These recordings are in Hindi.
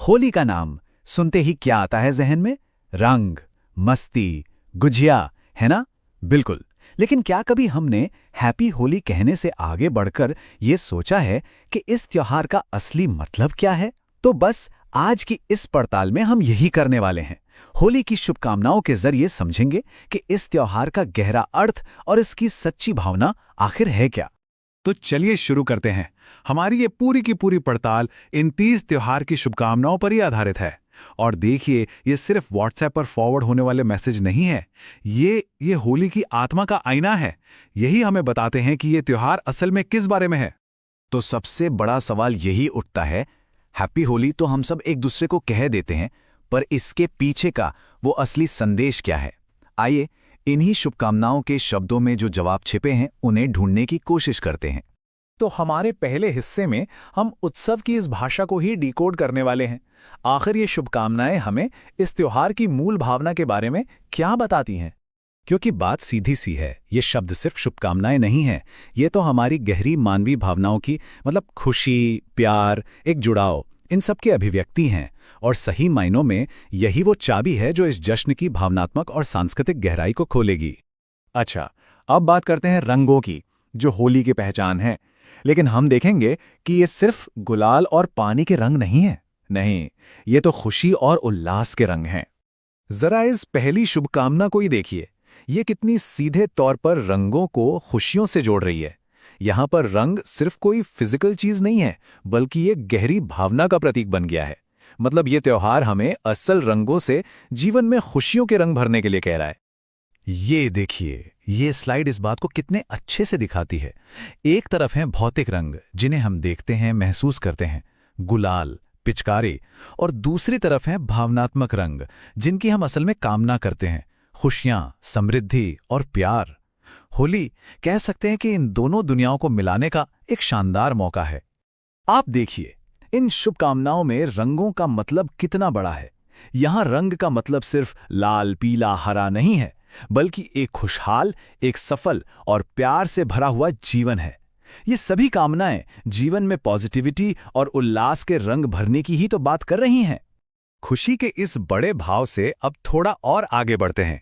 होली का नाम सुनते ही क्या आता है जहन में? रंग, मस्ती, गुझिया, है ना? बिल्कुल। लेकिन क्या कभी हमने हैप्पी होली कहने से आगे बढ़कर ये सोचा है कि इस त्योहार का असली मतलब क्या है? तो बस आज की इस पड़ताल में हम यही करने वाले हैं। होली की शुभकामनाओं के जरिए समझेंगे कि इस त्योहार का गहरा अर्थ और इसकी सच्ची भावना आखिर है क्या। तो चलिए शुरू करते हैं। हमारी ये पूरी की पूरी पड़ताल इन 30 त्योहार की शुभकामनाओं पर ही आधारित है। और देखिए, ये सिर्फ व्हाट्सएप पर फॉरवर्ड होने वाले मैसेज नहीं है। ये होली की आत्मा का आईना है। यही हमें बताते हैं कि ये त्योहार असल में किस बारे में है। तो सबसे बड़ा सवाल यही उठता है, हैप्पी होली तो हम सब एक दूसरे को कह देते हैं, पर इसके पीछे का वो असली संदेश क्या है? आइए इन्हीं शुभकामनाओं के शब्दों में जो जवाब छिपे हैं उन्हें ढूंढने की कोशिश करते हैं। तो हमारे पहले हिस्से में हम उत्सव की इस भाषा को ही डिकोड करने वाले हैं। आखिर ये शुभकामनाएं हमें इस त्योहार की मूल भावना के बारे में क्या बताती हैं? क्योंकि बात सीधी सी है, ये शब्द सिर्फ शुभकामनाएं नहीं हैं, ये तो हमारी गहरी मानवीय भावनाओं की, मतलब खुशी, प्यार, एक जुड़ाव, इन सब की अभिव्यक्ति हैं। और सही मायनों में यही वो चाबी है जो इस जश्न की भावनात्मक और सांस्कृतिक गहराई को खोलेगी। अच्छा, अब बात करते हैं रंगों की, जो होली की पहचान है। लेकिन हम देखेंगे कि ये सिर्फ गुलाल और पानी के रंग नहीं है। नहीं, ये तो खुशी और उल्लास के रंग हैं। जरा इस पहली शुभकामना को ही देखिए। ये कितनी सीधे तौर पर रंगों को खुशियों से जोड़ रही है। यहां पर रंग सिर्फ कोई फिजिकल चीज नहीं है, बल्कि ये गहरी भावना का प्रतीक बन गया है। मतलब ये त्योहार हमें असल रंगों से जीवन में खुशियों के रंग भरने के लिए कह रहा है। ये देखिए, ये स्लाइड इस बात को कितने अच्छे से दिखाती है। एक तरफ हैं भौतिक रंग जिन्हें हम देखते हैं, महसूस करते हैं, गुलाल, पिचकारी, और दूसरी तरफ हैं भावनात्मक रंग जिनकी हम असल में कामना करते हैं, खुशियां, समृद्धि और प्यार। होली कह सकते हैं कि इन दोनों दुनियाओं को मिलाने का एक शानदार मौका है। आप देखिए, इन शुभकामनाओं में रंगों का मतलब कितना बड़ा है। यहां रंग का मतलब सिर्फ लाल, पीला, हरा नहीं है, बल्कि एक खुशहाल, एक सफल और प्यार से भरा हुआ जीवन है। ये सभी कामनाएं जीवन में पॉजिटिविटी और उल्लास के रंग भरने की ही तो बात कर रही हैं। खुशी के इस बड़े भाव से अब थोड़ा और आगे बढ़ते हैं।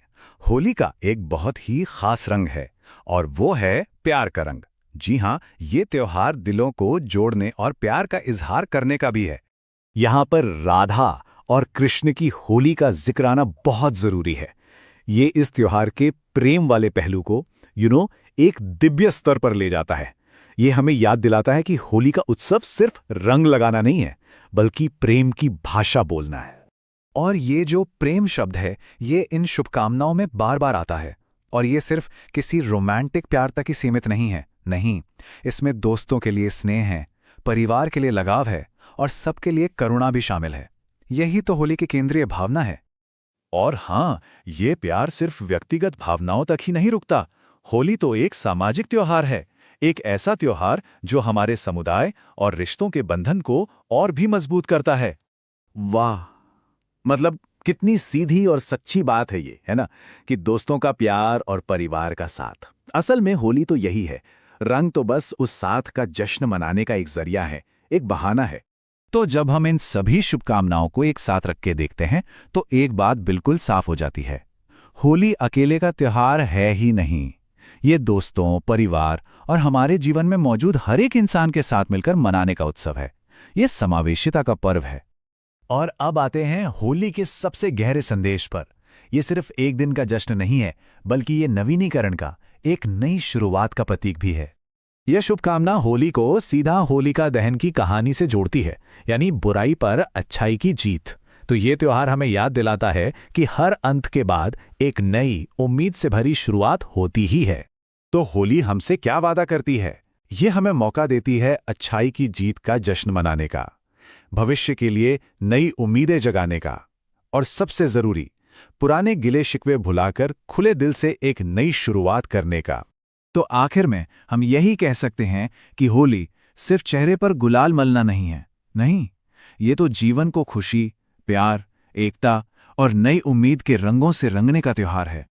होली का एक बहुत ही खास रंग है और वो है प्यार का रंग। जी हाँ, ये त्योहार दिलों को जोड़ने और प्यार का इजहार करने का भी है। यहाँ पर राधा और कृष्ण की होली का जिक्र आना बहुत जरूरी है। ये इस त्योहार के प्रेम वाले पहलू को एक दिव्य स्तर पर ले जाता है। ये हमें याद दिलाता है कि होली का उत्सव सिर्फ रंग लगाना नहीं है, बल्कि प्रेम की भाषा बोलना है। और ये जो प्रेम शब्द है, ये इन शुभकामनाओं में बार बार आता है। और ये सिर्फ किसी रोमांटिक प्यार तक ही सीमित नहीं है। नहीं, इसमें दोस्तों के लिए स्नेह है, परिवार के लिए लगाव है और सबके लिए करुणा भी शामिल है। यही तो होली की केंद्रीय भावना है। और हाँ, ये प्यार सिर्फ व्यक्तिगत भावनाओं तक ही नहीं रुकता। होली तो एक सामाजिक त्योहार है, एक ऐसा त्योहार जो हमारे समुदाय और रिश्तों के बंधन को और भी मजबूत करता है। वाह, मतलब कितनी सीधी और सच्ची बात है ये, है ना? कि दोस्तों का प्यार और परिवार का साथ। असल में होली तो यही है। रंग तो बस उस साथ का जश्न मनाने का एक जरिया है, एक बहाना है। तो जब हम इन सभी शुभकामनाओं को एक साथ रख के देखते हैं तो एक बात बिल्कुल साफ हो जाती है। होली अकेले का त्योहार है ही नहीं। ये दोस्तों, परिवार और हमारे जीवन में मौजूद हर एक इंसान के साथ मिलकर मनाने का उत्सव है। ये समावेशिता का पर्व है। और अब आते हैं होली के सबसे गहरे संदेश पर। यह सिर्फ एक दिन का जश्न नहीं है, बल्कि ये नवीनीकरण का, एक नई शुरुआत का प्रतीक भी है। यह शुभकामना होली को सीधा होलिका दहन की कहानी से जोड़ती है, यानी बुराई पर अच्छाई की जीत। तो ये त्योहार हमें याद दिलाता है कि हर अंत के बाद एक नई, उम्मीद से भरी शुरुआत होती ही है। तो होली हमसे क्या वादा करती है? ये हमें मौका देती है अच्छाई की जीत का जश्न मनाने का, भविष्य के लिए नई उम्मीदें जगाने का, और सबसे जरूरी, पुराने गिले शिकवे भुलाकर खुले दिल से एक नई शुरुआत करने का। तो आखिर में हम यही कह सकते हैं कि होली सिर्फ चेहरे पर गुलाल मलना नहीं है। नहीं, ये तो जीवन को खुशी, प्यार, एकता और नई उम्मीद के रंगों से रंगने का त्योहार है।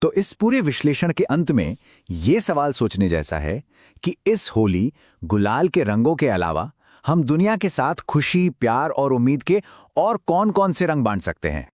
तो इस पूरे विश्लेषण के अंत में ये सवाल सोचने जैसा है कि इस होली गुलाल के रंगों के अलावा हम दुनिया के साथ खुशी, प्यार और उम्मीद के और कौन-कौन से रंग बांट सकते हैं?